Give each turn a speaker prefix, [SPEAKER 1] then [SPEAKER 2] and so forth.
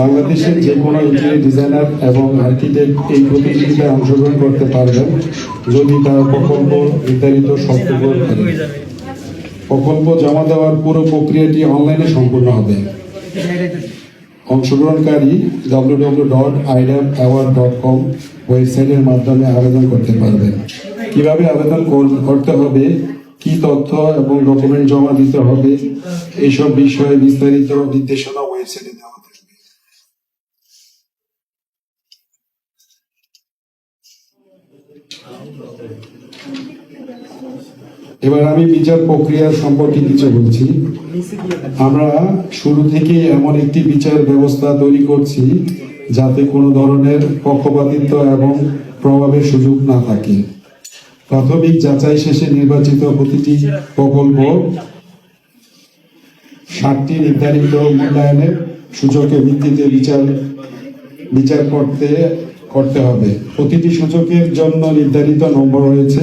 [SPEAKER 1] বাংলাদেশের যে কোনো ইঞ্জিনিয়ার, ডিজাইনার এবং আর্কিটেক্ট এই প্রতিযোগিতায় অংশগ্রহণ করতে পারবেন যদি তার প্রকল্প নির্ধারিত শর্ত পূরণ করে। প্রকল্প জমা দেওয়ার পুরো প্রক্রিয়াটি অনলাইনে সম্পূর্ণ হবে। অংশগ্রহণকারী www.idapaward.com ওয়েবসাইটের মাধ্যমে আবেদন করতে পারবেন। কিভাবে আবেদন করতে হবে, কি তথ্য এবং ডকুমেন্ট জমা দিতে হবে, এইসব বিষয়ে বিস্তারিত নির্দেশনা ওয়েবসাইটে দেওয়া থাকবে। এবার আমি বিচার প্রক্রিয়া সম্পর্কে কিছু বলছি। আমরা শুরু থেকে এমন একটি বিচার ব্যবস্থা তৈরি করছি যাতে কোনো ধরনের পক্ষপাতিত্ব এবং প্রভাবের সুযোগ না থাকে। প্রাথমিক যাচাই শেষে নির্বাচিত প্রতিটি প্রকল্প 7টি নির্ধারিত মূল্যায়নের সূচকের ভিত্তিতে বিচার করতে হবে। প্রতিটি সূচকের জন্য নির্ধারিত নম্বর রয়েছে।